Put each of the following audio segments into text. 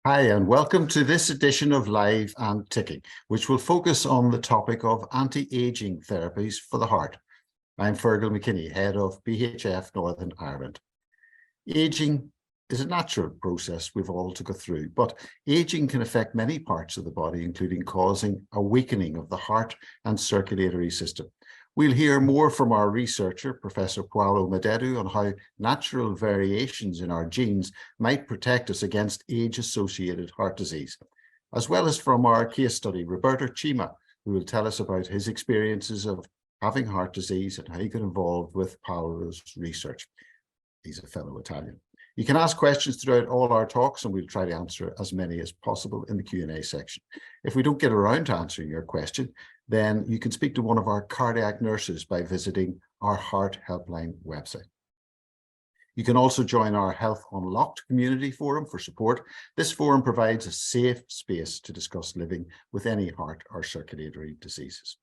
Hi, and welcome to this edition of Live and Ticking, which will focus on the topic of anti-aging therapies for the heart. I'm Fearghal McKinney, head of BHF Northern Ireland. Aging is a natural process we've all to go through, but aging can affect many parts of the body, including causing a weakening of the heart and circulatory system. We'll hear more from our researcher, Professor Paolo Madeddu, on how natural variations in our genes might protect us against age-associated heart disease, as well as from our case study, Roberto Cima, who will tell us about his experiences of having heart disease and how he got involved with Paolo's research. He's a fellow Italian. You can ask questions throughout all our talks, and we'll try to answer as many as possible in the Q&A section. If we don't get around to answering your question, then you can speak to one of our cardiac nurses by visiting our Heart Helpline website. You can also join our Health Unlocked community forum for support. This forum provides a safe space to discuss living with any heart or circulatory diseases.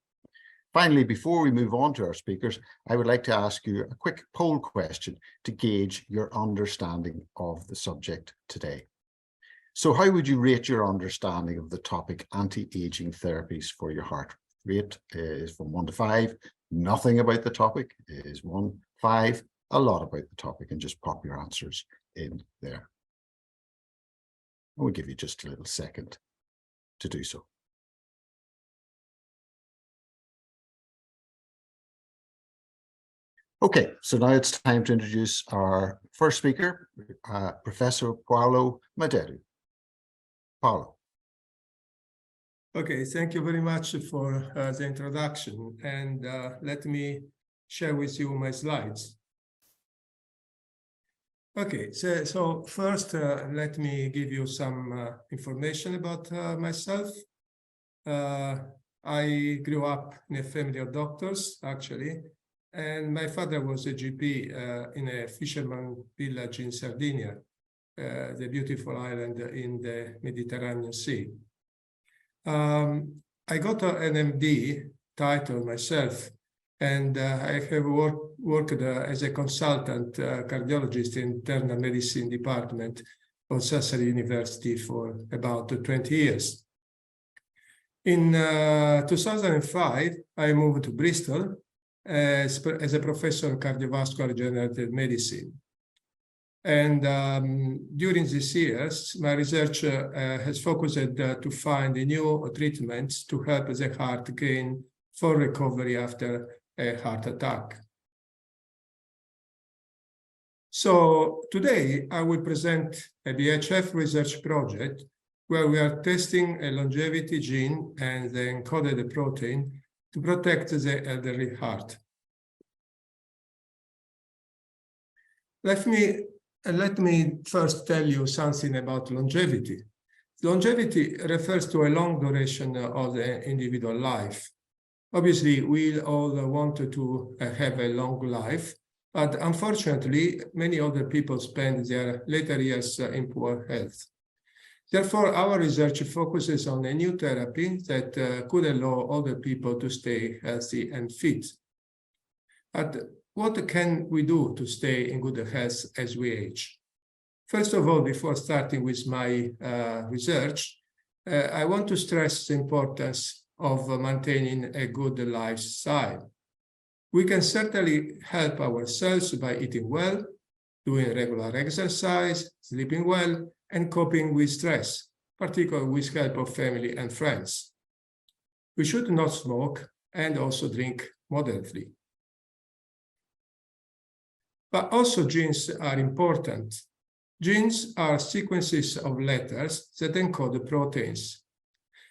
Finally, before we move on to our speakers, I would like to ask you a quick poll question to gauge your understanding of the subject today. So how would you rate your understanding of the topic anti-aging therapies for your heart? Rate is from 1 to 5, nothing about the topic is 1, 5, a lot about the topic, and just pop your answers in there. We'll give you just a little second to do so. Okay, so now it's time to introduce our first speaker, Professor Paolo Madeddu. Paolo. Okay, thank you very much for the introduction, and let me share with you my slides. Okay, so first let me give you some information about myself. I grew up in a family of doctors, actually, and my father was a GP in a fisherman village in Sardinia, the beautiful island in the Mediterranean Sea. I got an MD title myself, and I have worked as a consultant cardiologist in internal medicine department of Sassari University for about 20 years. In 2005, I moved to Bristol as a professor of cardiovascular regenerative medicine. And during these years, my research has focused to find new treatments to help the heart gain full recovery after a heart attack. So today, I will present a BHF research project where we are testing a longevity gene and the encoded protein to protect the elderly heart. Let me first tell you something about longevity. Longevity refers to a long duration of the individual life. Obviously, we all want to have a long life, but unfortunately, many other people spend their later years in poor health. Therefore, our research focuses on a new therapy that could allow other people to stay healthy and fit. But what can we do to stay in good health as we age? First of all, before starting with my research, I want to stress the importance of maintaining a good lifestyle. We can certainly help ourselves by eating well, doing regular exercise, sleeping well, and coping with stress, particularly with help of family and friends. We should not smoke and also drink moderately. But also genes are important. Genes are sequences of letters that encode proteins.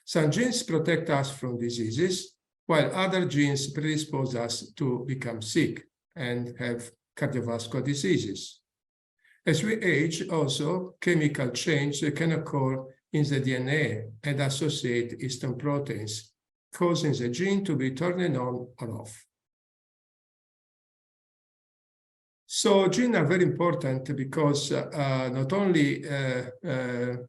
Some genes protect us from diseases, while other genes predispose us to become sick and have cardiovascular diseases. As we age, also, chemical change can occur in the DNA and associate histone proteins, causing the gene to be turned on or off. So genes are very important because not only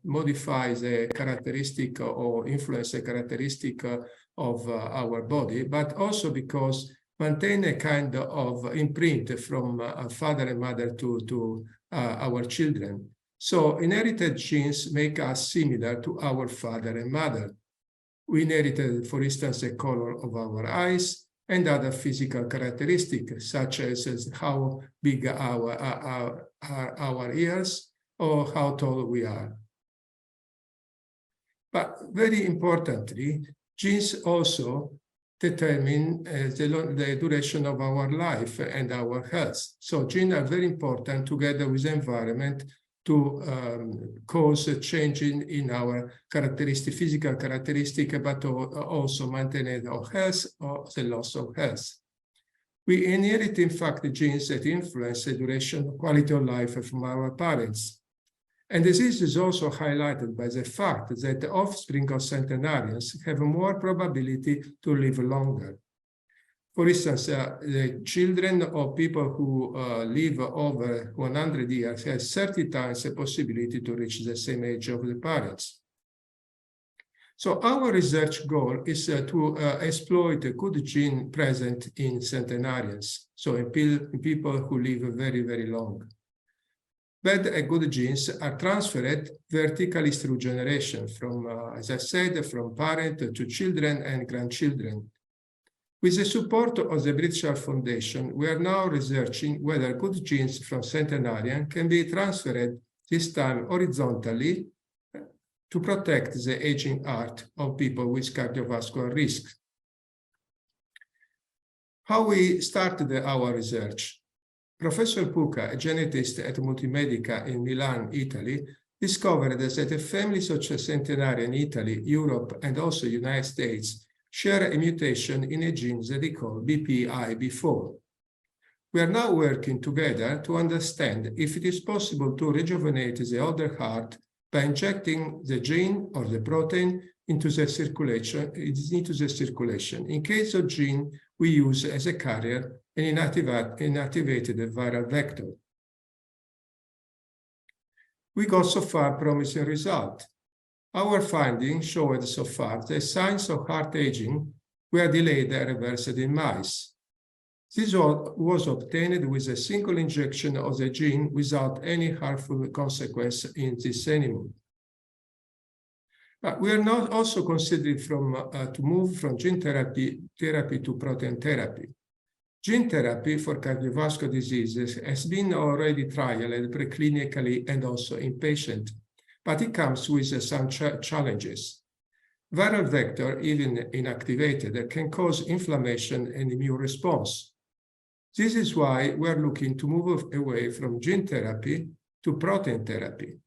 modify the characteristic or influence the characteristic of our body, but also because maintain a kind of imprint from father and mother to our children. So inherited genes make us similar to our father and mother. We inherited, for instance, the color of our eyes and other physical characteristics, such as how big are our ears or how tall we are. But very importantly, genes also determine the duration of our life and our health. So genes are very important together with the environment to cause a change in our physical characteristic, but also maintain our health or the loss of health. We inherit, in fact, the genes that influence the duration of quality of life from our parents. And this is also highlighted by the fact that the offspring of centenarians have more probability to live longer. For instance, the children of people who live over 100 years have 30 times the possibility to reach the same age of the parents. So our research goal is to exploit a good gene present in centenarians, so in people who live very, very long. Bad and good genes are transferred vertically through generation from, as I said, from parent to children and grandchildren. With the support of the BHF Foundation, we are now researching whether good genes from centenarian can be transferred, this time horizontally, to protect the aging heart of people with cardiovascular risk. How we started our research? Professor Puca, a genetist at Multimedica in Milan, Italy, discovered that the families such as centenarian in Italy, Europe, and also the United States share a mutation in a gene that they call BPIB4. We are now working together to understand if it is possible to rejuvenate the older heart by injecting the gene or the protein into the circulation. In case of gene, we use as a carrier an inactivated viral vector. We got so far promising result. Our findings showed so far that signs of heart aging were delayed and reversed in mice. This was obtained with a single injection of the gene without any harmful consequence in this animal. We are now also considering to move from gene therapy to protein therapy. Gene therapy for cardiovascular diseases has been already trialed preclinically and also in patients, but it comes with some challenges. Viral vector, even inactivated, can cause inflammation and immune response. This is why we're looking to move away from gene therapy to protein therapy.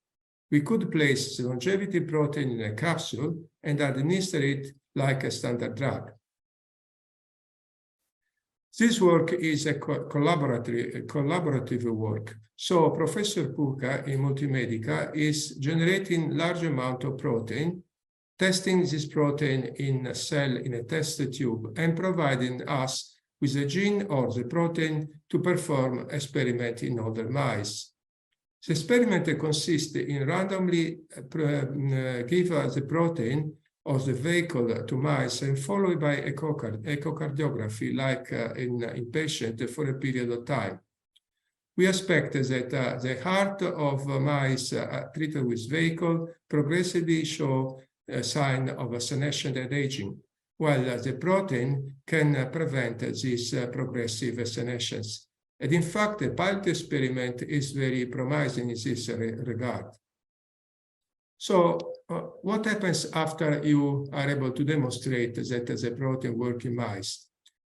We could place the longevity protein in a capsule and administer it like a standard drug. This work is a collaborative work. So Professor Puca in Multimedica is generating large amount of protein, testing this protein in a cell in a test tube, and providing us with a gene or the protein to perform experiment in older mice. The experiment consists in randomly give the protein or the vehicle to mice and followed by echocardiography like in patient for a period of time. We expect that the heart of mice treated with vehicle progressively show a sign of senescence and aging, while the protein can prevent this progressive senescence. And in fact, the pilot experiment is very promising in this regard. So what happens after you are able to demonstrate that the protein works in mice?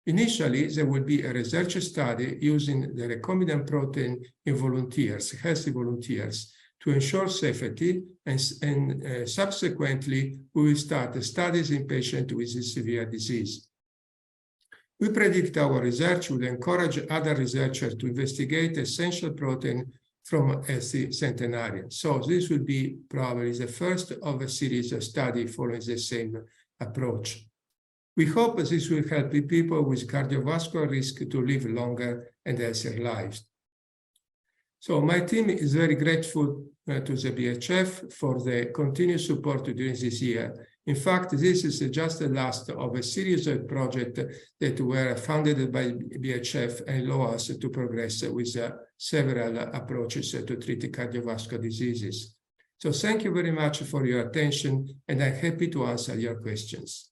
Initially, there will be a research study using the recombinant protein in volunteers, healthy volunteers, to ensure safety, and subsequently, we will start studies in patients with severe disease. We predict our research will encourage other researchers to investigate essential protein from healthy centenarians. So this will be probably the first of a series of studies following the same approach. We hope this will help people with cardiovascular risk to live longer and healthier lives. So my team is very grateful to the BHF for the continued support during this year. In fact, this is just the last of a series of projects that were funded by BHF and allow us to progress with several approaches to treat cardiovascular diseases. So thank you very much for your attention, and I'm happy to answer your questions.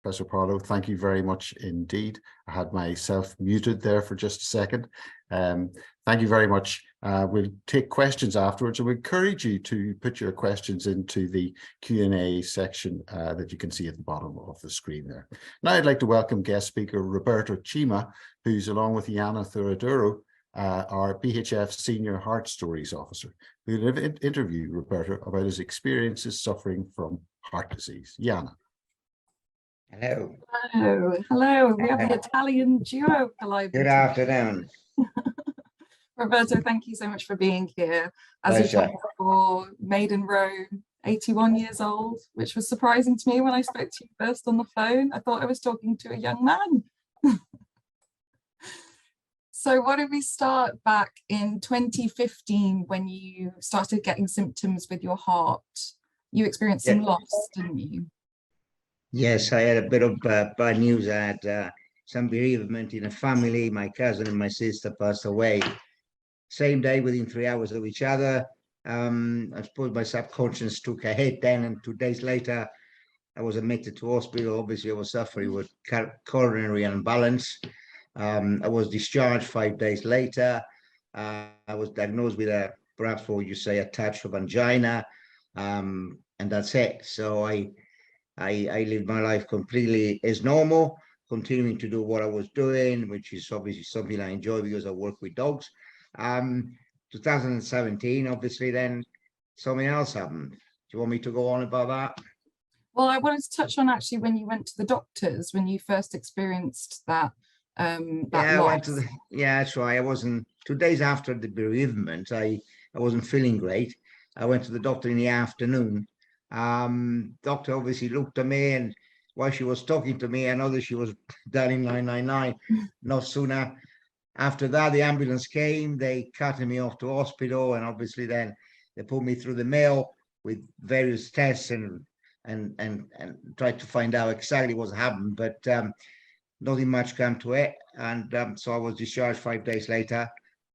Professor Paolo, thank you very much indeed. I had myself muted there for just a second. Thank you very much. We'll take questions afterwards, and we encourage you to put your questions into the Q&A section that you can see at the bottom of the screen there. Now I'd like to welcome guest speaker Roberto Cima, who's along with Yana Thuraduro, our BHF Senior Heart Stories Officer, who will interview Roberto about his experiences suffering from heart disease. Yana. Hello. Hello. Hello. We have the Italian duo colliding. Good afternoon. Roberto, thank you so much for being here. As you told me before, made in Rome, 81 years old, which was surprising to me when I spoke to you first on the phone. I thought I was talking to a young man. So why don't we start back in 2015 when you started getting symptoms with your heart? You experienced some loss, didn't you? Yes, I had a bit of bad news. I had some bereavement in a family. My cousin and my sister passed away same day, within 3 hours of each other. I suppose my subconscious took a hit then, and 2 days later, I was admitted to hospital. Obviously, I was suffering with coronary imbalance. I was discharged 5 days later. I was diagnosed with perhaps what you say, a touch of angina, and that's it. So I lived my life completely as normal, continuing to do what I was doing, which is obviously something I enjoy because I work with dogs. 2017, obviously, then something else happened. Do you want me to go on about that? Well, I wanted to touch on actually when you went to the doctors, when you first experienced that. I went to that's right. I wasn't 2 days after the bereavement. I wasn't feeling great. I went to the doctor in the afternoon. Doctor obviously looked at me, and while she was talking to me, I know that she was dialing 999. No sooner after that, the ambulance came. They carted me off to hospital, and obviously then they put me through the mill with various tests and tried to find out exactly what happened. But nothing much came to it, and so I was discharged 5 days later.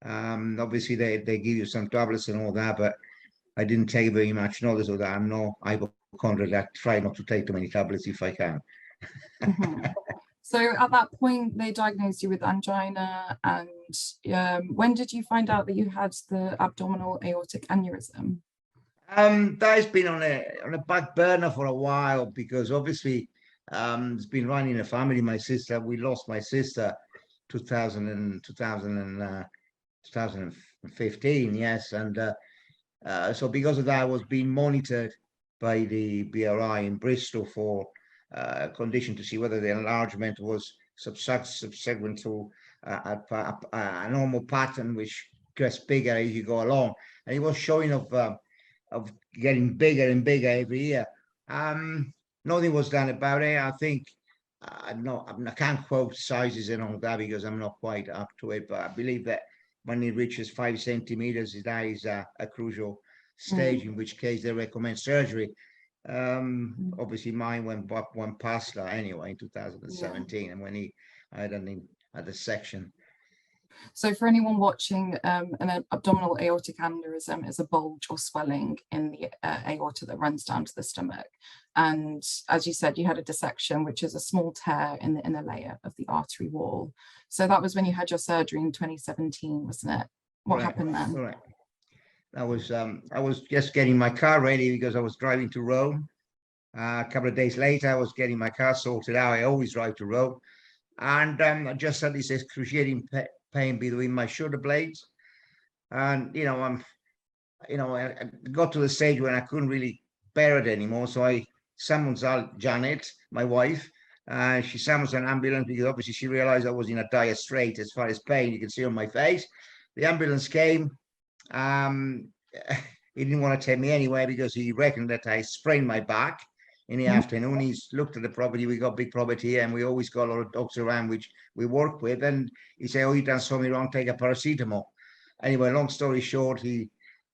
Obviously they give you some tablets and all that, but I didn't take very much notice of that. I'm no hypochondriac. I try not to take too many tablets if I can. So at that point, they diagnosed you with angina, and when did you find out that you had the abdominal aortic aneurysm? That's been on a back burner for a while, because obviously it's been running a family. My sister, we lost my sister 2015, yes, and so because of that, I was being monitored by the BRI in Bristol for a condition to see whether the enlargement was subsequent to a normal pattern, which gets bigger as you go along, and it was showing of getting bigger and bigger every year. Nothing was done about it. I think I can't quote sizes and all that because I'm not quite up to it, but I believe that when it reaches 5 centimeters, that is a crucial stage, in which case they recommend surgery. Obviously mine went past that anyway in 2017, and when I had a section. So for anyone watching, an abdominal aortic aneurysm is a bulge or swelling in the aorta that runs down to the stomach. And as you said, you had a dissection, which is a small tear in the inner layer of the artery wall. So that was when you had your surgery in 2017, wasn't it? What happened then? Right. I was just getting my car ready because I was driving to Rome. A couple of days later, I was getting my car sorted out. I always drive to Rome, and I just had this excruciating pain between my shoulder blades, and I got to the stage when I couldn't really bear it anymore. So I summoned Janet, my wife. She summons an ambulance because obviously she realized I was in a dire strait as far as pain. You can see on my face. The ambulance came. He didn't want to take me anywhere because he reckoned that I sprained my back in the afternoon. He's looked at the property. We got big property here, and we always got a lot of dogs around which we work with. And he said, "Oh, you done something wrong, take a paracetamol." anyway, long story short,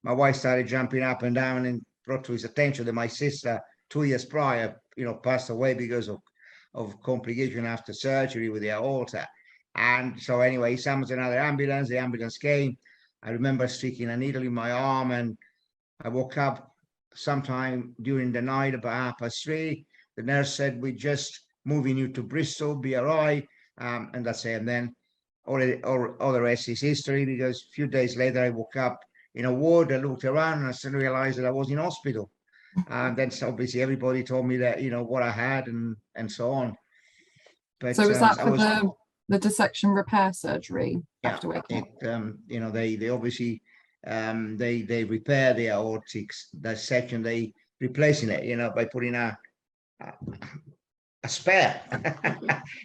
my wife started jumping up and down and brought to his attention that my sister 2 years prior, passed away because of complication after surgery with the aorta. And so anyway, he summons another ambulance. The ambulance came. I remember sticking a needle in my arm, and I woke up sometime during the night about 3:30. The nurse said, "We're just moving you to Bristol, BRI," and that's it. And then all the rest is history, because a few days later I woke up in a ward. I looked around and I suddenly realized that I was in hospital. And then obviously everybody told me that, what I had and so on. But so was that for the dissection repair surgery after waking up? They obviously they repair the aortic dissection. They replacing it, by putting a spare.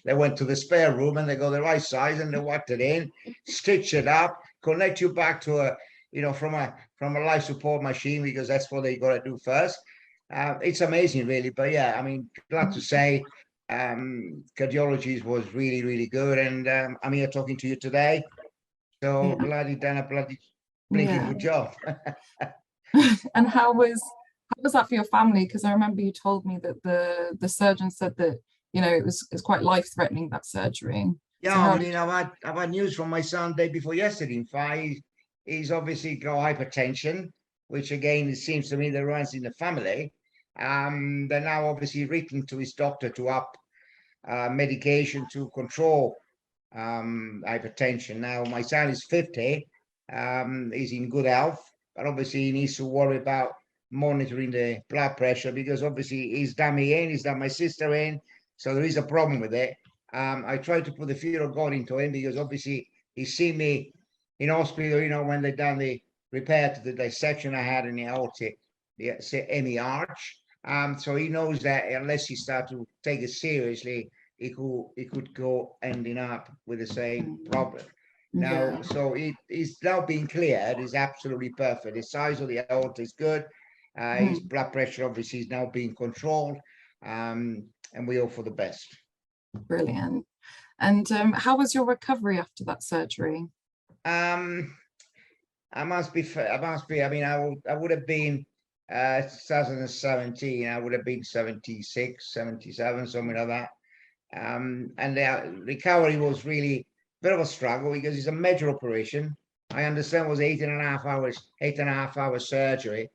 They went to the spare room and they got the right size and they whacked it in, stitch it up, connect you back to from a life support machine, because that's what they got to do first. It's amazing, really. But yeah, I mean, glad to say cardiology was really, really good, and I'm here talking to you today. So glad you done a bloody blinking good job. And how was that for your family? Because I remember you told me that the surgeon said that it was quite life-threatening, that surgery. Yeah, so I mean, I've had news from my son day before yesterday. In fact, he's obviously got hypertension, which again, it seems to me that runs in the family. They're now obviously written to his doctor to up medication to control hypertension. Now, my son is 50, he's in good health, but obviously he needs to worry about monitoring the blood pressure, because obviously he's done me in, he's done my sister in, so there is a problem with it. I tried to put the fear of God into him, because obviously he's seen me in hospital, when they done the repair to the dissection I had in the aortic, the ME arch. So he knows that unless he starts to take it seriously, he could go ending up with the same problem. Now, so he's now being cleared. It's absolutely perfect. The size of the aorta is good. His blood pressure obviously is now being controlled, and we hope for the best. Brilliant. And how was your recovery after that surgery? I must be. I mean, I would have been 2017. I would have been 76, 77, something like that. And the recovery was really a bit of a struggle, because it's a major operation. I understand it was 8.5 hours surgery.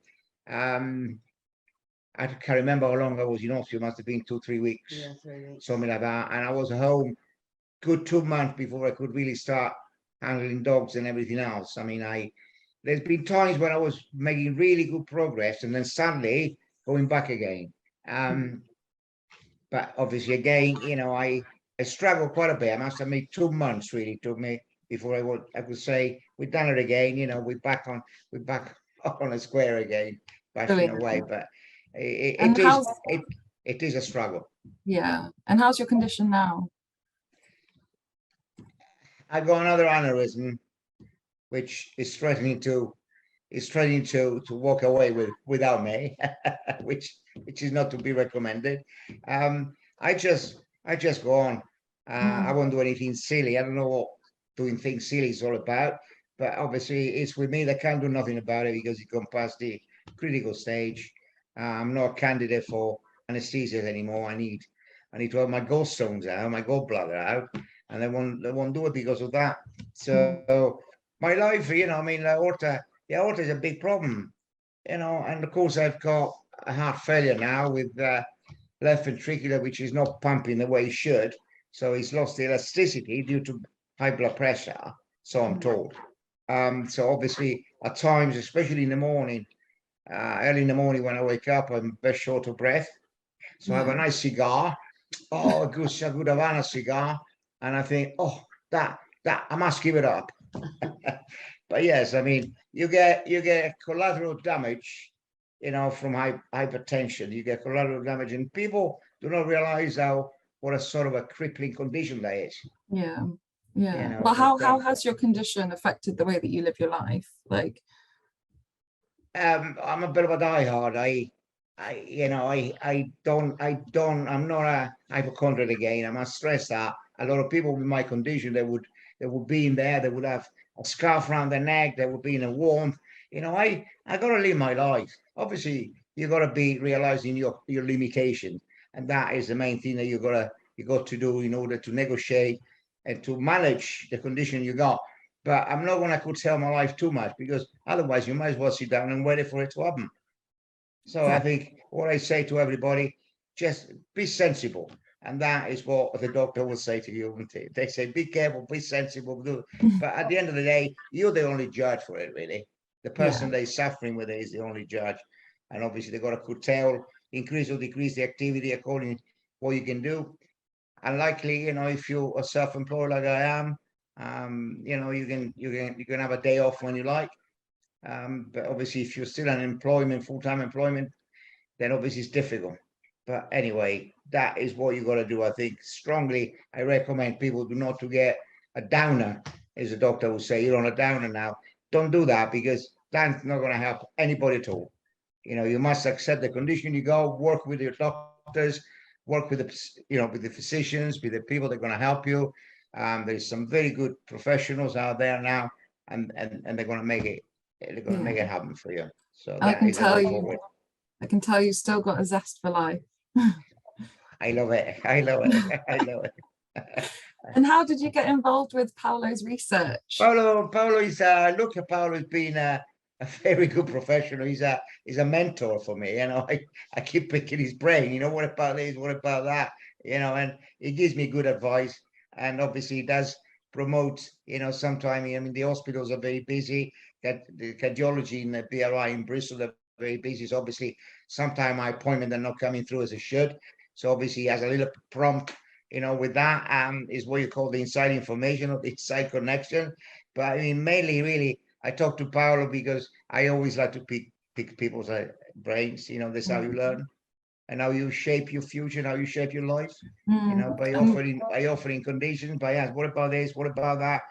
I can't remember how long I was in hospital. It must have been 2-3 weeks, 3 weeks, something like that. And I was home good 2 months before I could really start handling dogs and everything else. I mean, there's been times when I was making really good progress and then suddenly going back again. But obviously, again, I struggled quite a bit. I must admit, 2 months really took me before I could say we've done it again. We're back on a square again, bashing away. But it is a struggle. Yeah. And how's your condition now? I got another aneurysm, which is threatening to walk away without me, which is not to be recommended. I just go on. I won't do anything silly. I don't know what doing things silly is all about, but obviously it's with me. They can't do nothing about it, because it's gone past the critical stage. I'm not a candidate for anesthesia anymore. I need to have my gallstones out, my gallbladder out, and they won't do it because of that. So my life, I mean, the aorta is a big problem, and of course I've got a heart failure now with left ventricular, which is not pumping the way it should. So it's lost the elasticity due to high blood pressure, so I'm told. So obviously at times, especially in the morning, early in the morning when I wake up, I'm very short of breath. So I have a nice cigar, a good Havana cigar, and I think, oh, that I must give it up. But yes, I mean, you get collateral damage, from hypertension. You get collateral damage, and people do not realize what a sort of a crippling condition that is. Yeah. Well, how has your condition affected the way that you live your life? Like, I'm a bit of a diehard. I'm not a hypochondriac again. I must stress that. A lot of people with my condition, they would be in there, they would have a scarf around their neck. They would be in a warmth. You know, I got to live my life. Obviously, you got to be realizing your limitations, and that is the main thing that you got to do in order to negotiate and to manage the condition you got. But I'm not going to curtail my life too much, because otherwise you might as well sit down and wait for it to happen. So I think what I say to everybody, just be sensible. And that is what the doctor will say to you. They say, be careful, be sensible. But at the end of the day, you're the only judge for it, really. The person that is suffering with it is the only judge. And obviously they've got to curtail, increase or decrease the activity according to what you can do. And likely, you know, if you are self-employed like I am, you know, you can have a day off when you like. But obviously, if you're still in employment, full-time employment, then obviously it's difficult. But anyway, that is what you got to do. I think strongly, I recommend people do not to get a downer, as the doctor will say, you're on a downer now. Don't do that, because that's not going to help anybody at all. You know, you must accept the condition you go, work with your doctors, work with the, you know, with the physicians, with the people that are going to help you. There's some very good professionals out there now, and they're going to make it. They're going to make it happen for you. So I can tell you still got a zest for life. I love it. I love it. I love it. And how did you get involved with Paolo's research? Paolo is look at Paolo as being a very good professional. He's a mentor for me. You know, I keep picking his brain. You know, what about this? What about that? You know, and he gives me good advice. And obviously, he does promote. You know, sometimes I mean the hospitals are very busy. That the cardiology in the BRI in Bristol are very busy. So obviously, sometimes my appointment are not coming through as it should. So obviously, he has a little prompt. You know, with that is what you call the inside information or the inside connection. But I mean, mainly, really, I talk to Paolo because I always like to pick people's brains. You know, that's how you learn, and how you shape your future, and how you shape your life. You know, by offering conditions, by asking, what about this? What about that?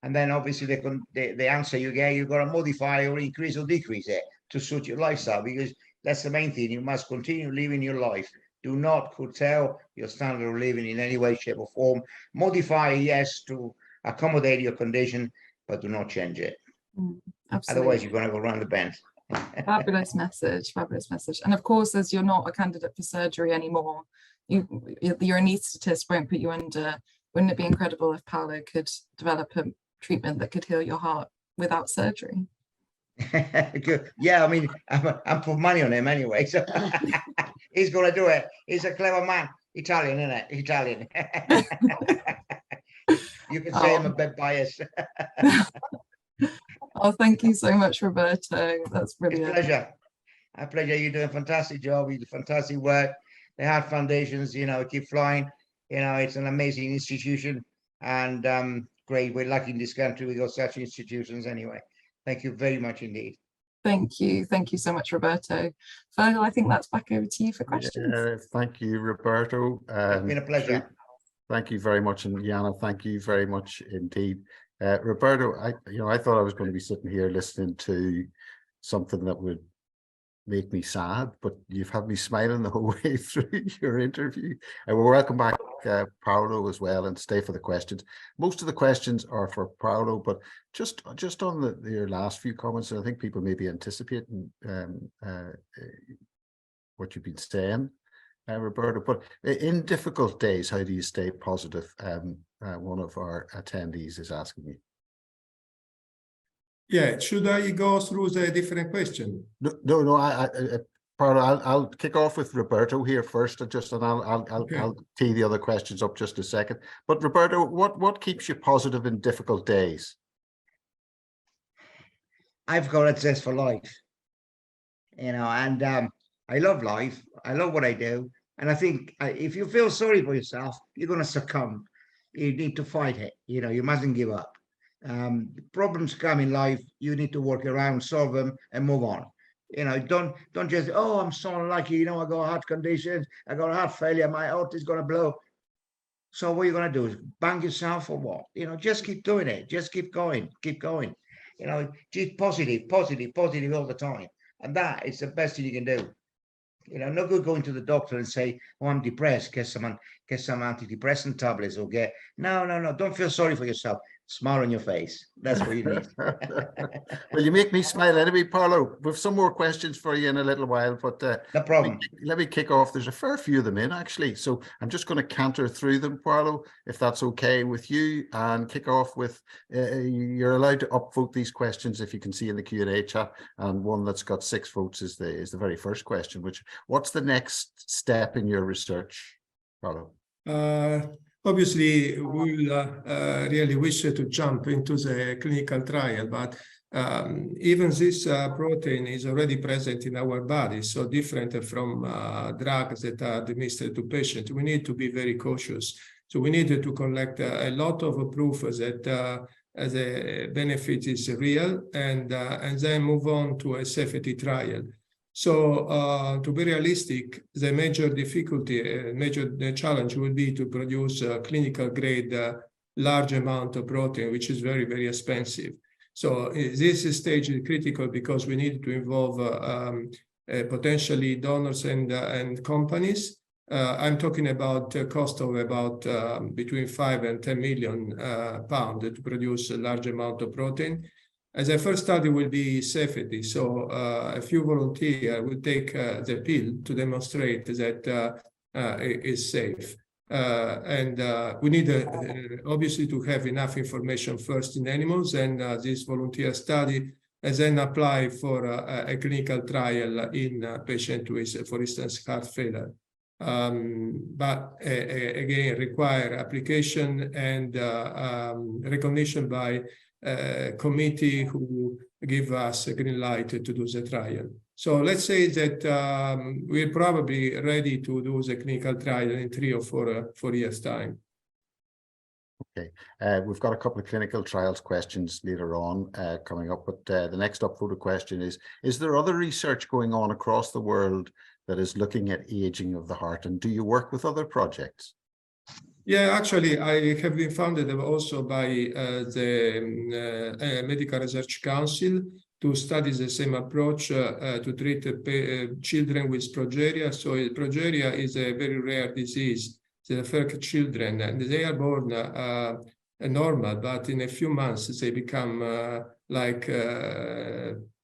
And then obviously the answer you get, you've got to modify or increase or decrease it to suit your lifestyle, because that's the main thing. You must continue living your life. Do not curtail your standard of living in any way, shape, or form. Modify, yes, to accommodate your condition, but do not change it. Absolutely. Otherwise, you're going to go around the bend. Fabulous message, fabulous message. And of course, as you're not a candidate for surgery anymore, your anaesthetist won't put you under. Wouldn't it be incredible if Paolo could develop a treatment that could heal your heart without surgery? Good. Yeah, I mean, I'm putting money on him anyway, so he's going to do it. He's a clever man. Italian, isn't it? Italian. You can say I'm a bit biased. Oh, thank you so much, Roberto. That's brilliant. It's a pleasure. A pleasure. You're doing a fantastic job. You do fantastic work. The Heart Foundations, you know, keep flying. You know, it's an amazing institution, and great. We're lucky in this country. We got such institutions anyway. Thank you very much indeed. Thank you. Thank you so much, Roberto. Fearghal, I think that's back over to you for questions. Thank you, Roberto. It's been a pleasure. Thank you very much, and Yana, thank you very much indeed. Roberto, I thought I was going to be sitting here listening to something that would make me sad, but you've had me smiling the whole way through your interview. And we'll welcome back Paolo as well, and stay for the questions. Most of the questions are for Paolo, but just on your last few comments, I think people may be anticipating what you've been saying, Roberto. But in difficult days, how do you stay positive? One of our attendees is asking me. Yeah, should I go through the different question? No. Paolo, I'll kick off with Roberto here first, and I'll tee the other questions up just a second. But Roberto, what keeps you positive in difficult days? I've got a zest for life, you know, and I love life. I love what I do, and I think if you feel sorry for yourself, you're going to succumb. You need to fight it. You know, you mustn't give up. Problems come in life, you need to work around, solve them, and move on. You know, don't just, oh, I'm so unlucky, you know, I got heart conditions, I got heart failure, my heart is going to blow. So what you're going to do is bang yourself or what? You know, just keep doing it. Just keep going. You know, just positive all the time. And that is the best thing you can do. You know, no good going to the doctor and say, oh, I'm depressed, get some antidepressant tablets, or no, don't feel sorry for yourself. smile on your face. That's what you need. Well, you make me smile anyway, Paolo. We've some more questions for you in a little while, but No problem. let me kick off. There's a fair few of them in, actually. So I'm just going to canter through them, Paolo, if that's okay with you, and kick off with, you're allowed to upvote these questions if you can see in the Q&A chat, and one that's got 6 votes is the very first question, what's the next step in your research, Paolo? Obviously, we really wish to jump into the clinical trial, but even this protein is already present in our body, so different from drugs that are administered to patients. We need to be very cautious. So we need to collect a lot of proof that the benefit is real, and then move on to a safety trial. So to be realistic, the major difficulty, major challenge will be to produce a clinical grade large amount of protein, which is very, very expensive. So this stage is critical because we need to involve potentially donors and companies. I'm talking about a cost of about between 5 and 10 million pounds to produce a large amount of protein. As a first study will be safety, so a few volunteers will take the pill to demonstrate that it is safe. And we need obviously to have enough information first in animals, and this volunteer study, and then apply for a clinical trial in a patient with, for instance, heart failure. But again, require application and recognition by committee who give us a green light to do the trial. So let's say that we're probably ready to do the clinical trial in 3 or 4 years' time. Okay, we've got a couple of clinical trials questions later on coming up, but the next upvoted question is there other research going on across the world that is looking at aging of the heart, and do you work with other projects? Yeah, actually, I have been founded also by the Medical Research Council to study the same approach to treat children with progeria. So progeria is a very rare disease. They affect children, and they are born normal, but in a few months they become like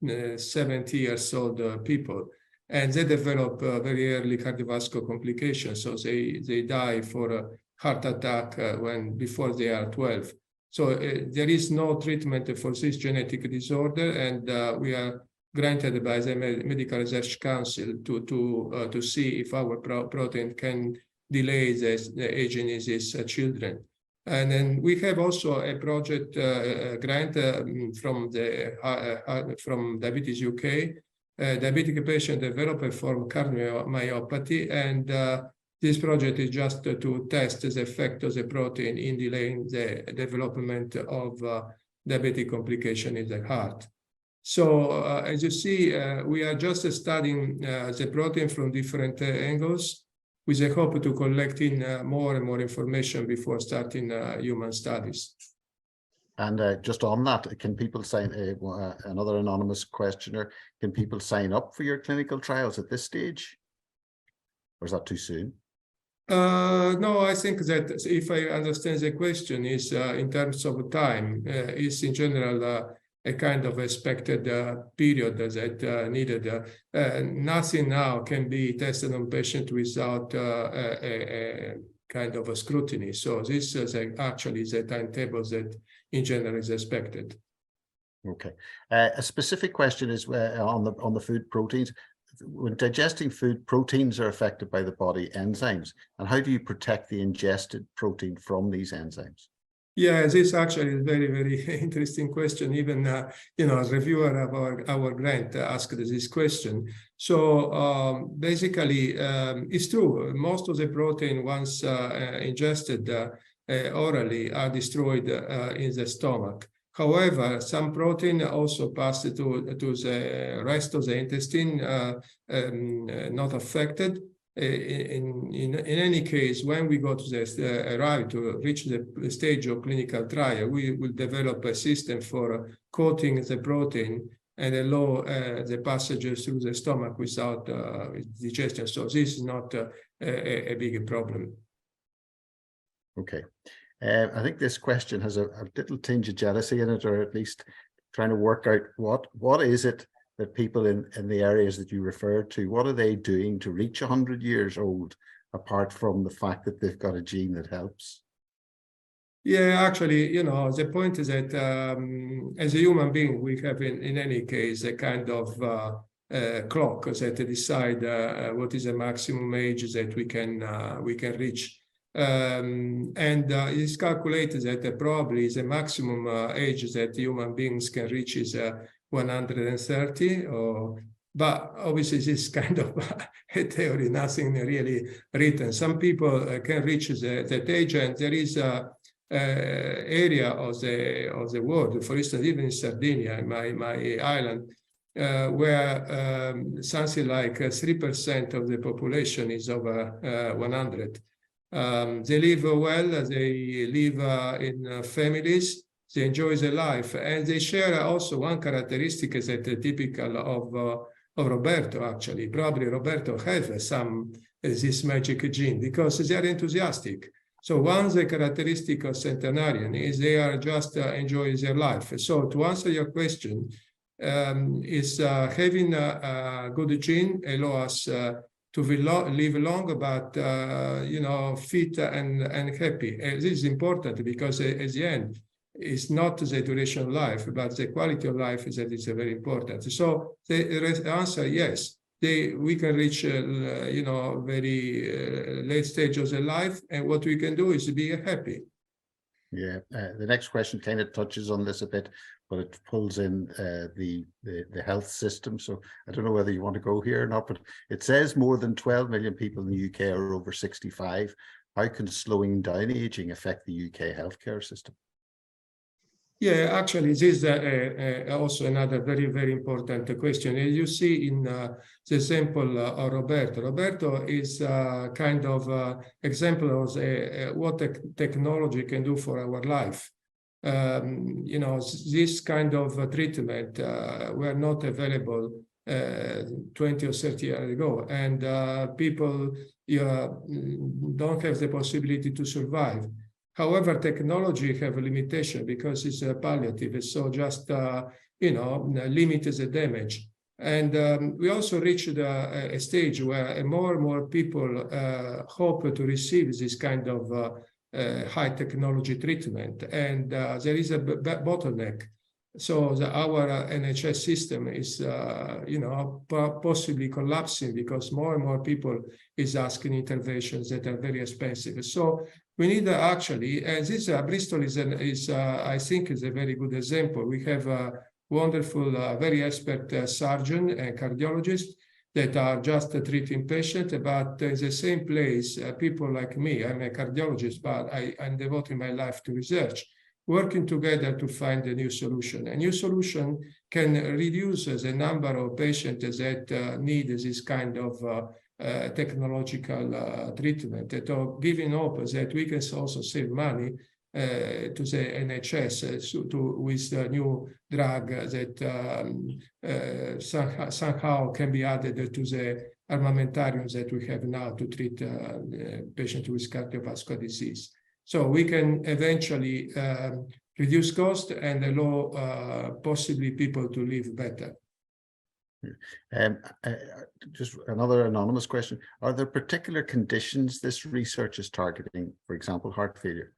70 years old people. And they develop very early cardiovascular complications. So they die for heart attack before they are 12. So there is no treatment for this genetic disorder, and we are granted by the Medical Research Council to see if our protein can delay the aging in these children. And then we have also a project grant from Diabetes UK. Diabetic patient develop a form of cardiomyopathy, and this project is just to test the effect of the protein in delaying the development of diabetic complication in the heart. So as you see, we are just studying the protein from different angles with the hope to collecting more and more information before starting human studies. And just on that, can people sign, another anonymous questioner, can people sign up for your clinical trials at this stage? Or is that too soon? No, I think that if I understand the question is in terms of time, is in general a kind of expected period that needed. Nothing now can be tested on patient without a kind of a scrutiny. So this is actually the timetable that in general is expected. Okay. A specific question is on the food proteins. When digesting food, proteins are affected by the body enzymes. And how do you protect the ingested protein from these enzymes? Yeah, this actually is very, very interesting question. Even, a reviewer of our grant asked this question. So basically, it's true. Most of the protein, once ingested orally, are destroyed in the stomach. However, some protein also pass to the rest of the intestine, not affected. In any case, when we go to arrive to reach the stage of clinical trial, we will develop a system for coating the protein and allow the passages through the stomach without digestion. So this is not a big problem. Okay. I think this question has a little tinge of jealousy in it, or at least trying to work out what is it that people in the areas that you referred to, what are they doing to reach 100 years old, apart from the fact that they've got a gene that helps? Yeah, actually, the point is that as a human being, we have in any case a kind of clock that decide what is the maximum age that we can reach. It's calculated that probably the maximum age that human beings can reach is 130, but obviously this is kind of a theory, nothing really written. Some people can reach that age, and there is a area of the world, for instance, even in Sardinia, my island, where something like 3% of the population is over 100. They live well, they live in families, they enjoy their life, and they share also one characteristic that is typical of Roberto, actually. Probably Roberto has some this magic gene because they are enthusiastic. So one of the characteristics of centenarian is they are just enjoying their life. So to answer your question, is having a good gene allow us to live long, but fit and happy. This is important because at the end, it's not the duration of life, but the quality of life that is very important. So the answer, yes. We can reach, very late stage of the life, and what we can do is be happy. Yeah, the next question kind of touches on this a bit, but it pulls in the health system. So I don't know whether you want to go here or not, but it says more than 12 million people in the UK are over 65. How can slowing down aging affect the UK healthcare system? Yeah, actually, this is also another very, very important question. As you see in the example of Roberto. Roberto is kind of example of what technology can do for our life. This kind of treatment were not available 20 or 30 years ago, and people don't have the possibility to survive. However, technology have a limitation because it's palliative, so just limit the damage. And we also reached a stage where more and more people hope to receive this kind of high technology treatment, and there is a bottleneck. So our NHS system is, possibly collapsing because more and more people is asking interventions that are very expensive. So we need actually, and this Bristol is I think is a very good example. We have a wonderful, very expert surgeon and cardiologist that are just treating patients, but in the same place, people like me, I'm a cardiologist, but I'm devoting my life to research, working together to find a new solution. A new solution can reduce the number of patients that need this kind of technological treatment, or giving hope that we can also save money to the NHS with the new drug that somehow can be added to the armamentarium that we have now to treat patients with cardiovascular disease. So we can eventually reduce cost and allow possibly people to live better. Just another anonymous question. Are there particular conditions this research is targeting, for example, heart failure?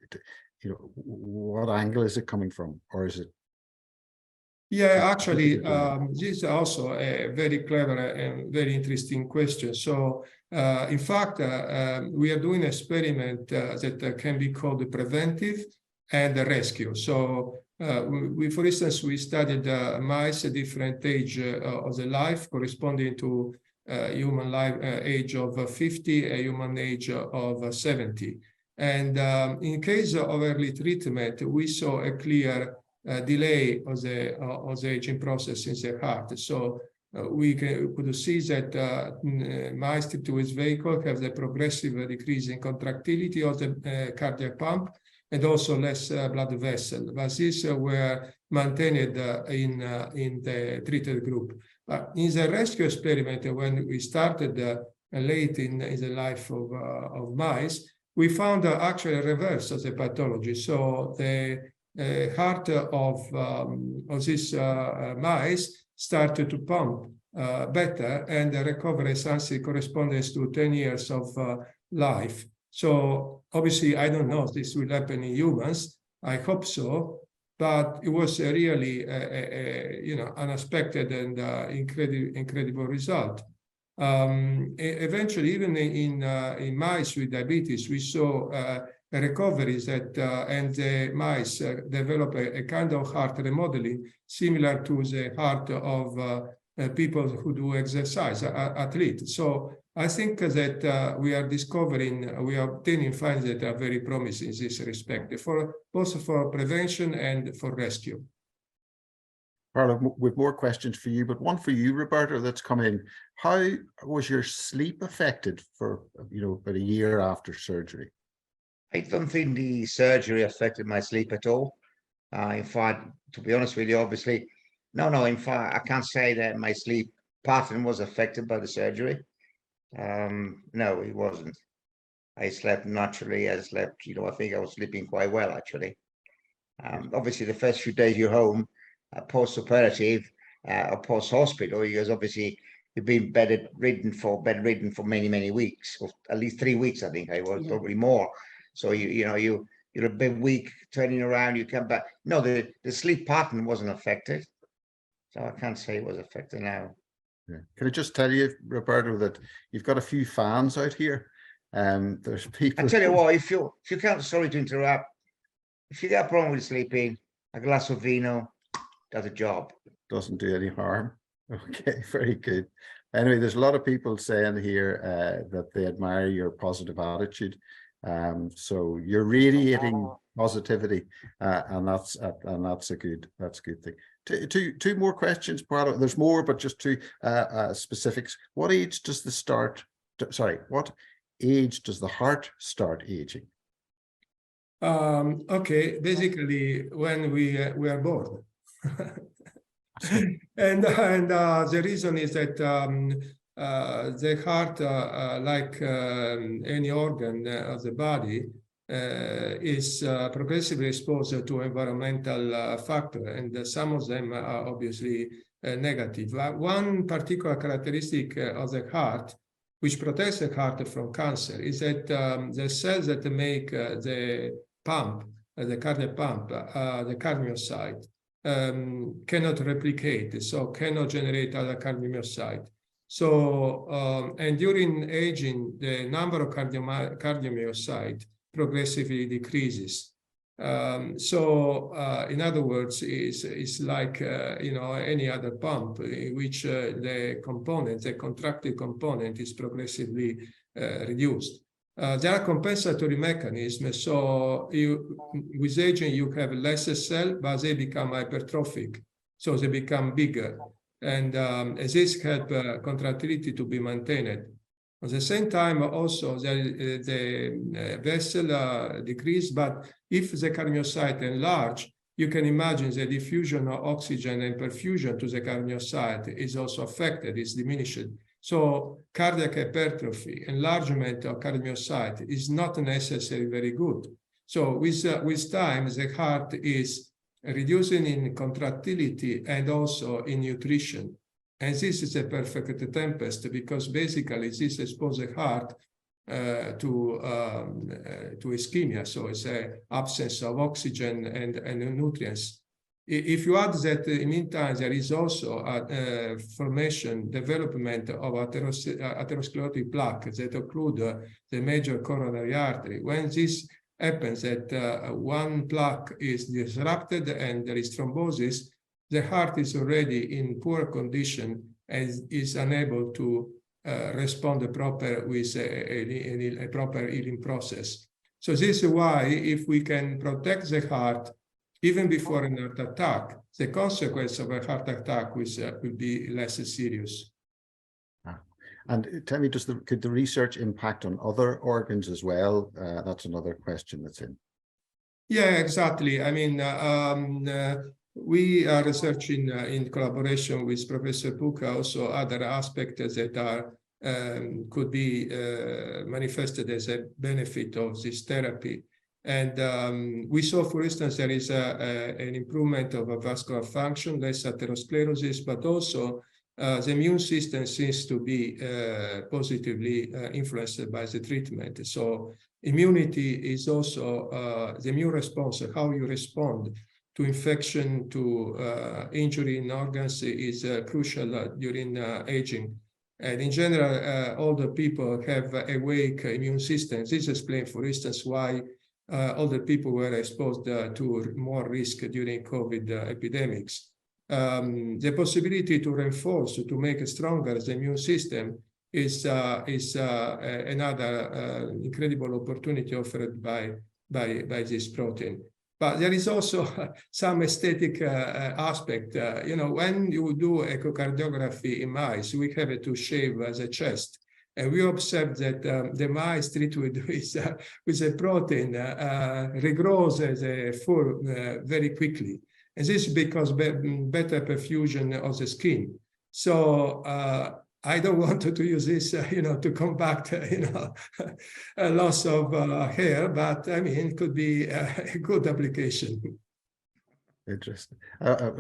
What angle is it coming from, or is it? Yeah, actually, this is also a very clever and very interesting question. So, in fact, we are doing an experiment that can be called preventive and rescue. So, for instance, we studied mice at different age of the life, corresponding to human life age of 50, a human age of 70. And in case of early treatment, we saw a clear delay of the aging process in the heart. So we could see that mice treated with vehicle have the progressive decrease in contractility of the cardiac pump, and also less blood vessel. But these were maintained in the treated group. In the rescue experiment, when we started late in the life of mice, we found actually a reverse of the pathology. So the heart of these mice started to pump better, and the recovery essentially corresponds to 10 years of life. So obviously, I don't know if this will happen in humans. I hope so, but it was a really unexpected and incredible result. Eventually, even in mice with diabetes, we saw recoveries that and the mice develop a kind of heart remodeling similar to the heart of people who do exercise, athletes. So I think that we are obtaining findings that are very promising in this respect, both for prevention and for rescue. Paolo, with more questions for you, but one for you, Roberto, that's come in. How was your sleep affected for, about a year after surgery? I don't think the surgery affected my sleep at all. In fact, to be honest with you, obviously, no, in fact, I can't say that my sleep pattern was affected by the surgery. No, it wasn't. I slept naturally. I slept, I think I was sleeping quite well, actually. Obviously, the first few days you're home, post-operative or post-hospital, because obviously you've been bedridden for many weeks, or at least 3 weeks, I think I was, probably more. So you're a bit weak, turning around, you come back. No, the sleep pattern wasn't affected, so I can't say it was affected now. Yeah. Can I just tell you, Roberto, that you've got a few fans out here. There's people. I tell you what, if you can't, sorry to interrupt, if you got a problem with sleeping, a glass of vino does a job. Doesn't do any harm. Okay, very good. Anyway, there's a lot of people saying here that they admire your positive attitude. So you're radiating positivity, and that's a good thing. Two more questions, Paolo. There's more, but just two specifics. What age does what age does the heart start aging? Okay, basically when we are born. and the reason is that the heart, like any organ of the body, is progressively exposed to environmental factor, and some of them are obviously negative. One particular characteristic of the heart, which protects the heart from cancer, is that the cells that make the pump, the cardiac pump, the cardiomyocyte, cannot replicate, so cannot generate other cardiomyocyte. So, and during aging, the number of cardiomyocyte progressively decreases. In other words, it's like any other pump in which the contracted component is progressively reduced. There are compensatory mechanisms. So with aging, you have less cell, but they become hypertrophic. So they become bigger. And this helps contractility to be maintained. At the same time, also, the vessel decrease, but if the cardiomyocyte enlarge, you can imagine the diffusion of oxygen and perfusion to the cardiomyocyte is also affected, is diminished. So cardiac hypertrophy, enlargement of cardiomyocyte is not necessarily very good. So with time, the heart is reducing in contractility and also in nutrition. And this is a perfect tempest, because basically this exposes the heart to ischemia. So it's an absence of oxygen and nutrients. If you add that in the meantime, there is also a development of atherosclerotic plaque that occlude the major coronary artery. When this happens, that one plaque is disrupted and there is thrombosis, the heart is already in poor condition and is unable to respond proper with a proper healing process. So this is why, if we can protect the heart even before an heart attack, the consequence of a heart attack will be less serious. And tell me, could the research impact on other organs as well? That's another question that's in. Yeah, exactly. I mean, we are researching in collaboration with Professor Puka also other aspects that are could be manifested as a benefit of this therapy. And we saw, for instance, there is an improvement of vascular function, less atherosclerosis, but also the immune system seems to be positively influenced by the treatment. So immunity is also the immune response, how you respond to infection, to injury in organs is crucial during aging. And in general, older people have awake immune systems. This explains, for instance, why older people were exposed to more risk during COVID epidemics. The possibility to reinforce, to make it stronger the immune system is another incredible opportunity offered by this protein. But there is also some aesthetic aspect. When you do echocardiography in mice, we have to shave the chest. And we observed that the mice treated with a protein regrows as a fur very quickly. And this is because better perfusion of the skin. So I don't want to use this, to combat, a loss of hair, but I mean, it could be a good application. Interesting.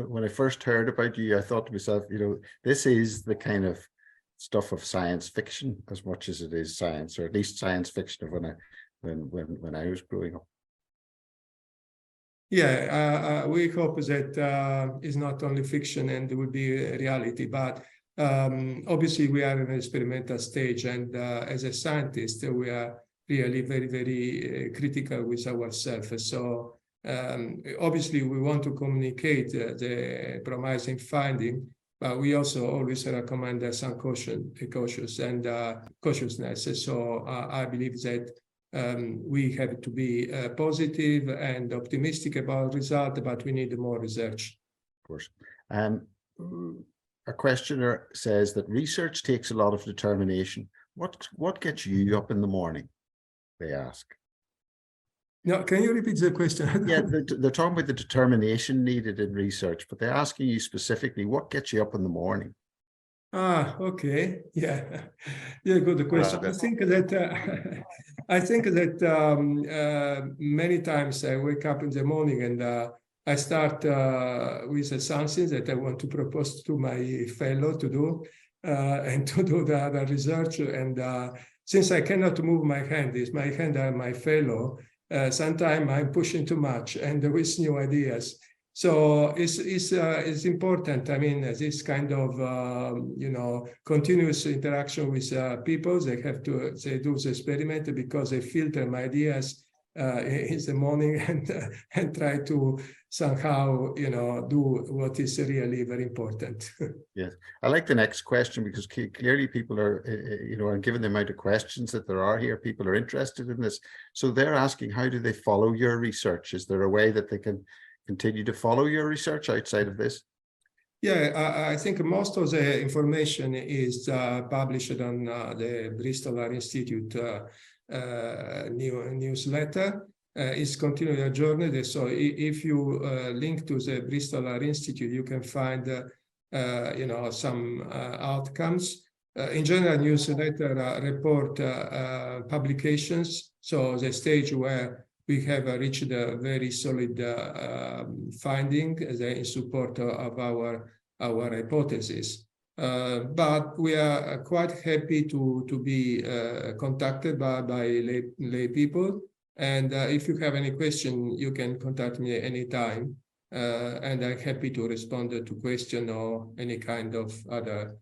When I first heard about you, I thought to myself, this is the kind of stuff of science fiction as much as it is science, or at least science fiction of when I was growing up. Yeah, we hope that it's not only fiction and it will be a reality, but obviously we are in an experimental stage, and as a scientist, we are really very, very critical with ourselves. So obviously we want to communicate the promising finding, but we also always recommend some cautiousness. So I believe that we have to be positive and optimistic about results, but we need more research. Of course. A questioner says that research takes a lot of determination. What gets you up in the morning? They ask. No, can you repeat the question? Yeah, they're talking about the determination needed in research, but they're asking you specifically, what gets you up in the morning? Okay. Yeah, good question. I think that many times I wake up in the morning and I start with something that I want to propose to my fellow to do and to do the other research. And since I cannot move my hand, my hand are my fellow, sometimes I'm pushing too much and with new ideas. So it's important. I mean, this kind of continuous interaction with people. They do the experiment because they filter my ideas in the morning and try to somehow do what is really very important. Yes, I like the next question because clearly people are and given the amount of questions that there are here, people are interested in this. So they're asking, how do they follow your research? Is there a way that they can continue to follow your research outside of this? Yeah, I think most of the information is published on the Bristol Institute newsletter. It's continually adjourned. So if you link to the Bristol Institute, you can find some outcomes. In general, newsletter report publications. So the stage where we have reached a very solid finding in support of our hypothesis. But we are quite happy to be contacted by lay people. And if you have any question, you can contact me anytime. And I'm happy to respond to question or any kind of other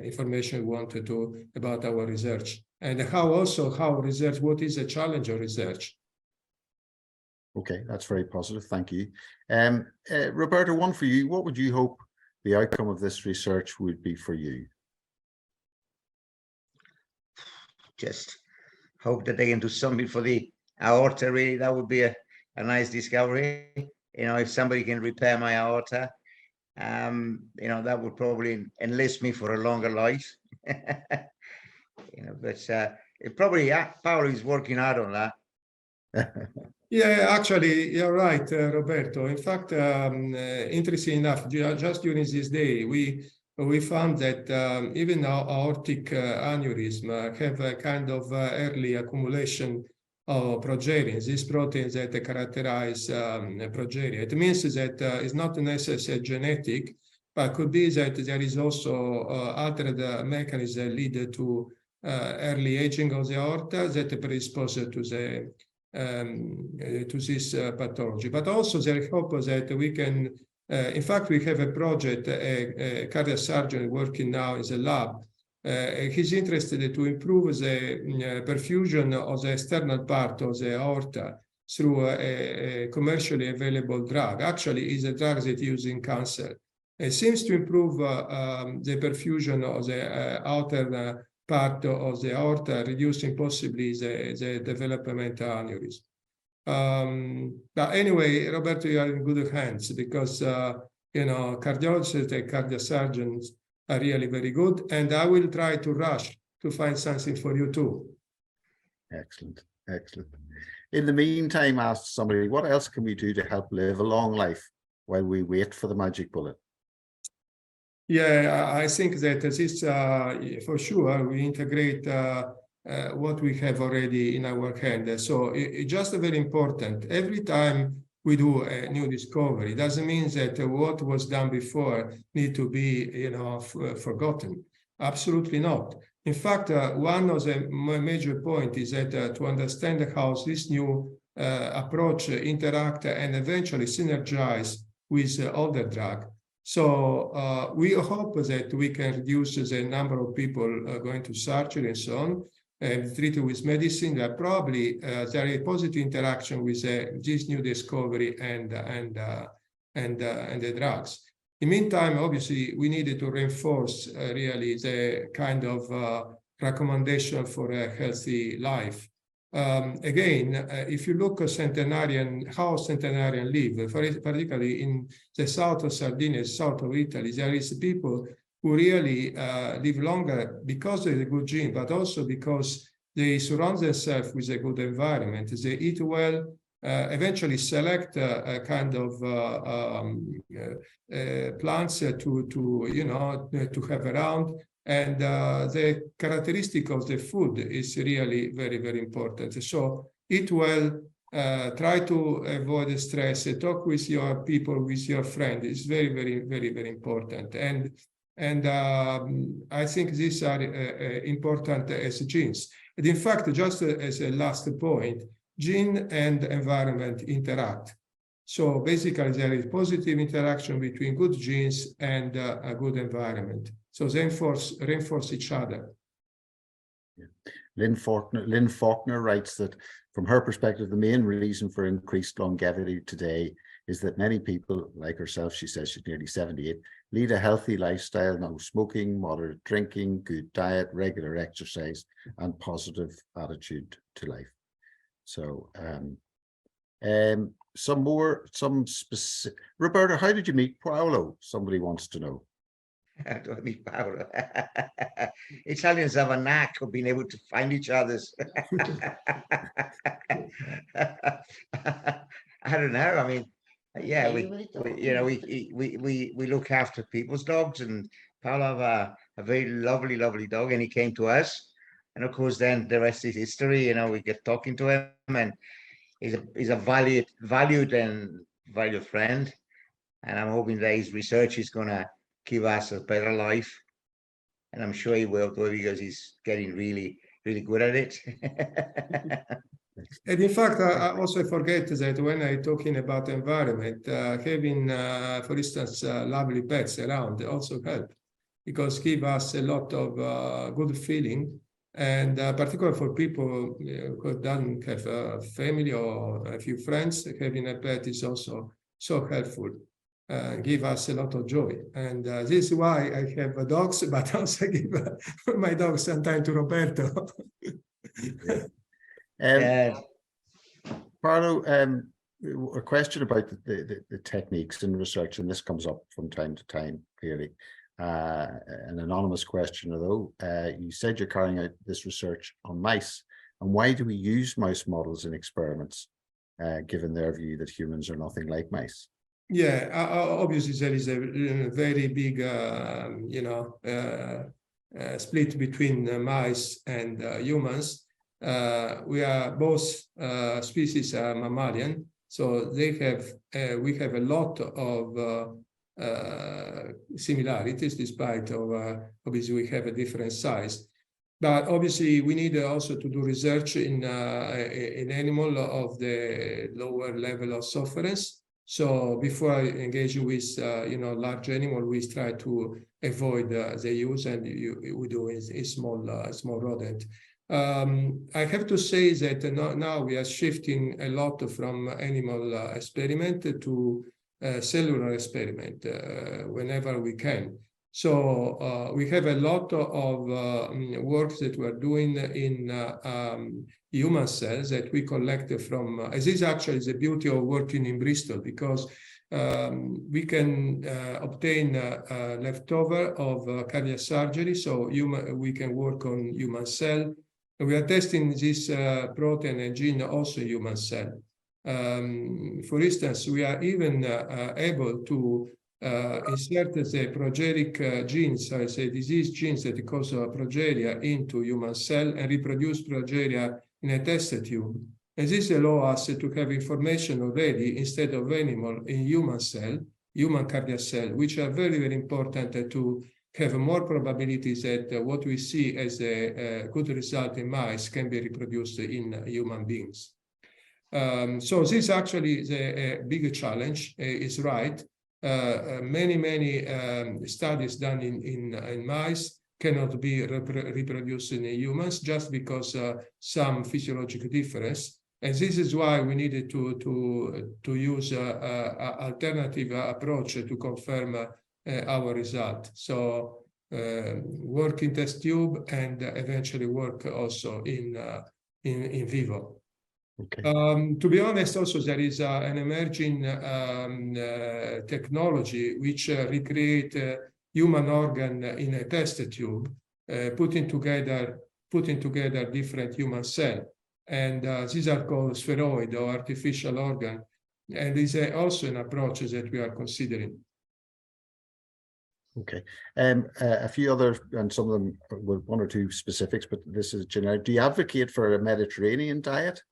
information you want to about our research. And how research, what is the challenge of research? Okay, that's very positive. Thank you. Roberto, one for you. What would you hope the outcome of this research would be for you? Just hope that they can do something for the aorta. Really, that would be a nice discovery. If somebody can repair my aorta, that would probably enlist me for a longer life. But it probably Paolo is working hard on that. Yeah, actually, you're right, Roberto. In fact, interesting enough, just during this day, we we found that even our aortic aneurysm have a kind of early accumulation of progeria. These proteins that characterize progeria. It means that it's not necessarily genetic, but could be that there is also altered mechanism that lead to early aging of the aorta that predispose to this pathology. But also there hope that we can, in fact, we have a project, a cardiac surgeon working now in the lab. He's interested to improve the perfusion of the external part of the aorta through a commercially available drug. Actually, it's a drug that used in cancer. It seems to improve the perfusion of the outer part of the aorta, reducing possibly the developmental aneurysm. But anyway, Roberto, you are in good hands because cardiologists and cardiac surgeons are really very good, and I will try to rush to find something for you too. Excellent, excellent. In the meantime, ask somebody, what else can we do to help live a long life while we wait for the magic bullet? Yeah, I think that this, for sure, we integrate what we have already in our hand. So it's just very important. Every time we do a new discovery, it doesn't mean that what was done before need to be, forgotten. Absolutely not. In fact, one of the major points is that to understand how this new approach interact and eventually synergize with older drug. So we hope that we can reduce the number of people going to surgery and so on, and treated with medicine. That probably there is a positive interaction with this new discovery and the drugs. In the meantime, obviously, we needed to reinforce really the kind of recommendation for a healthy life. Again, if you look at how centenarian live, particularly in the south of Sardinia, south of Italy, there is people who really live longer because of the good gene, but also because they surround themselves with a good environment. They eat well, eventually select a kind of plants to have around. And the characteristic of the food is really very, very important. So eat well, try to avoid stress, talk with your people, with your friends. It's very, very, very, very important. And I think these are important as genes. And in fact, just as a last point, gene and environment interact. So basically, there is positive interaction between good genes and a good environment. So they reinforce each other. Yeah. Lynn Faulkner writes that from her perspective, the main reason for increased longevity today is that many people, like herself, she says she's nearly 78, lead a healthy lifestyle, no smoking, moderate drinking, good diet, regular exercise, and positive attitude to life. So some specific, Roberto, how did you meet Paolo? Somebody wants to know. How do I meet Paolo? Italians have a knack of being able to find each other's. I don't know. I mean, yeah, we look after people's dogs, and Paolo have a very lovely, lovely dog, and he came to us, and of course, then the rest is history. We get talking to him, and he's a valued friend, and I'm hoping that his research is gonna give us a better life, and I'm sure he will, because he's getting really, really good at it. And in fact, I also forget that when I'm talking about environment, having, for instance, lovely pets around also help, because give us a lot of good feeling, and particularly for people who don't have a family or a few friends, having a pet is also so helpful. Give us a lot of joy, and this is why I have dogs, but also give my dog sometime to Roberto. Paolo, a question about the techniques in research, and this comes up from time to time, clearly. An anonymous question, although you said you're carrying out this research on mice, and why do we use mouse models in experiments, given their view that humans are nothing like mice? Yeah, obviously there is a very big, split between mice and humans. We are both species are mammalian, so we have a lot of similarities, despite of obviously we have a different size. But obviously we need also to do research in animal of the lower level of sufferance. So before engaging with large animal, we try to avoid the use, and we do a small rodent. I have to say that now we are shifting a lot from animal experiment to cellular experiment whenever we can. So we have a lot of work that we're doing in human cells that we collect from, this is actually the beauty of working in Bristol, because we can obtain leftover of cardiac surgery, so we can work on human cell. We are testing this protein and gene also in human cell. For instance, we are even able to insert the progeric genes, so it's a disease genes that cause progeria into human cell and reproduce progeria in a test tube. And this allows us to have information already instead of animal in human cell, human cardiac cell, which are very, very important to have more probabilities that what we see as a good result in mice can be reproduced in human beings. So this actually is a big challenge, is right. Many studies done in mice cannot be reproduced in humans just because some physiological difference. And this is why we needed to use alternative approach to confirm our result. So work in test tube and eventually work also in vivo. Okay. To be honest, also there is an emerging technology which recreate human organ in a test tube, putting together different human cells. And these are called spheroid or artificial organ. And this is also an approach that we are considering. Okay. A few other, and some of them were one or two specifics, but this is generic. Do you advocate for a Mediterranean diet?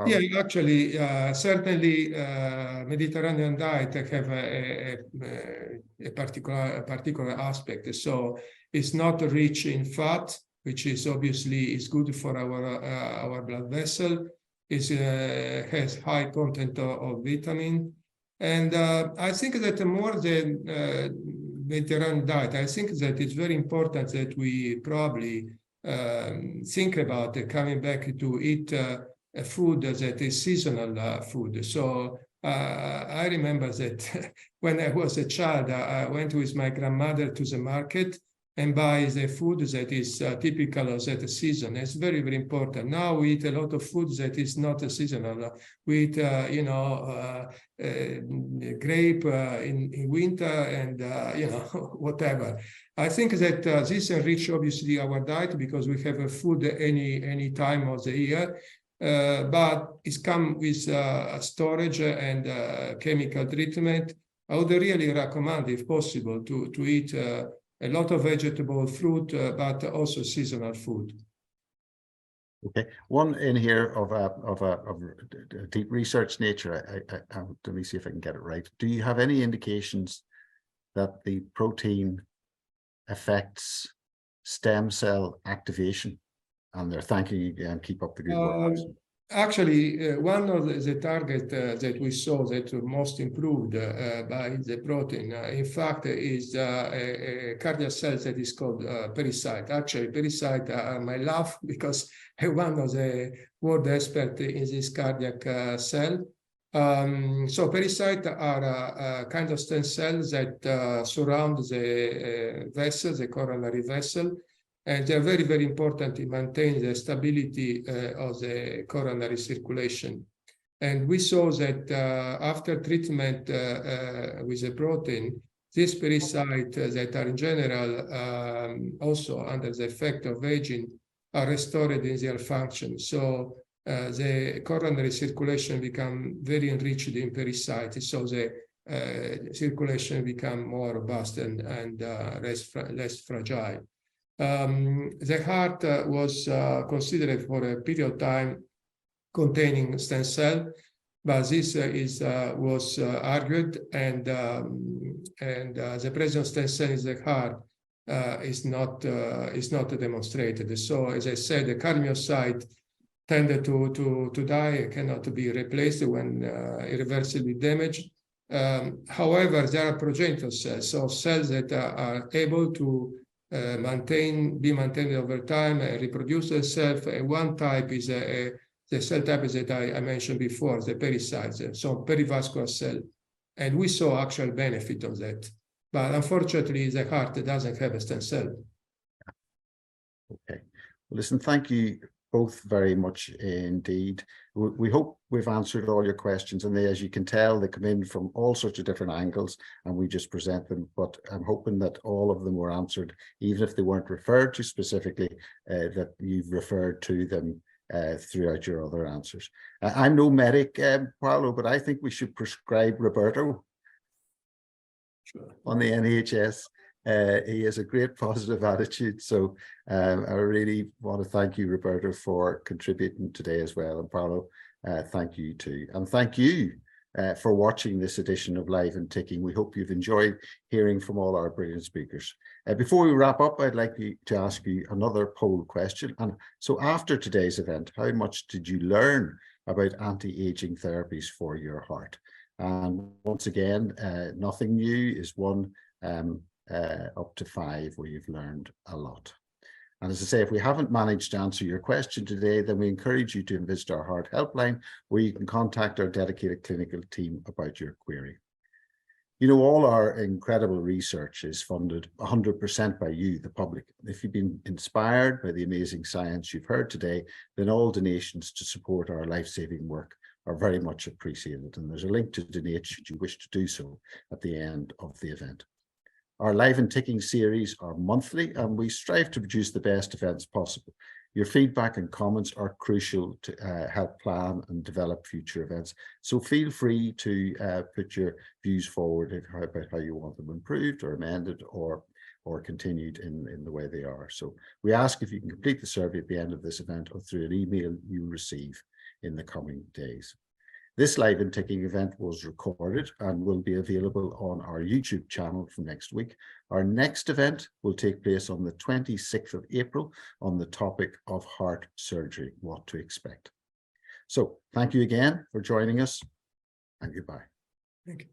Yeah, actually, certainly Mediterranean diet have a particular aspect. So it's not rich in fat, which is obviously is good for our blood vessel. It has high content of vitamin. And I think that more than Mediterranean diet, I think that it's very important that we probably think about coming back to eat a food that is seasonal food. So I remember that when I was a child, I went with my grandmother to the market and buy the food that is typical of that season. It's very, very important. Now we eat a lot of food that is not seasonal. We eat, grape in winter and, whatever. I think that this enrich obviously our diet because we have a food any time of the year. But it's come with storage and chemical treatment. I would really recommend, if possible, to eat a lot of vegetable, fruit, but also seasonal food. Okay, one in here of a deep research nature. Let me see if I can get it right. Do you have any indications that the protein affects stem cell activation? And they're thanking you again. Keep up the good work. Actually, one of the targets that we saw that most improved by the protein, in fact, is a cardiac cell that is called pericyte. Actually, pericyte are my love because I'm one of the world experts in this cardiac cell. So pericyte are a kind of stem cells that surround the vessel, the coronary vessel. And they're very, very important in maintaining the stability of the coronary circulation. And we saw that after treatment with a protein, these pericytes that are in general also under the effect of aging are restored in their function. So the coronary circulation become very enriched in pericytes, so the circulation become more robust and less fragile. The heart was considered for a period of time containing stem cell, but this was argued, and the presence of stem cell in the heart is not demonstrated. So, as I said, the cardiomyocyte tended to die, cannot be replaced when irreversibly damaged. However, there are progenitor cells, so cells that are able to be maintained over time and reproduce themselves. And one type is the cell type that I mentioned before, the pericytes, so perivascular cell. And we saw actual benefit of that. But unfortunately, the heart doesn't have a stem cell. Okay. Well, listen, thank you both very much indeed. We hope we've answered all your questions, and as you can tell, they come in from all sorts of different angles, and we just present them. But I'm hoping that all of them were answered, even if they weren't referred to specifically, that you've referred to them throughout your other answers. I'm no medic, Paolo, but I think we should prescribe Roberto on the NHS. He has a great positive attitude, so I really want to thank you, Roberto, for contributing today as well, and Paolo, thank you too, and thank you for watching this edition of Live and Ticking. We hope you've enjoyed hearing from all our brilliant speakers. Before we wrap up, I'd like to ask you another poll question. And so after today's event, how much did you learn about anti-aging therapies for your heart? And once again, nothing new is 1 up to 5 where you've learned a lot. And as I say, if we haven't managed to answer your question today, then we encourage you to visit our Heart Helpline, where you can contact our dedicated clinical team about your query. You know, all our incredible research is funded 100% by you, the public. If you've been inspired by the amazing science you've heard today, then all donations to support our life-saving work are very much appreciated. And there's a link to donate should you wish to do so at the end of the event. Our Live and Ticking series are monthly, and we strive to produce the best events possible. Your feedback and comments are crucial to help plan and develop future events. So feel free to put your views forward about how you want them improved or amended or continued in the way they are. So we ask if you can complete the survey at the end of this event or through an email you receive in the coming days. This Live and Ticking event was recorded and will be available on our YouTube channel from next week. Our next event will take place on the 26th of April on the topic of heart surgery, what to expect. So thank you again for joining us, and goodbye. Thank you.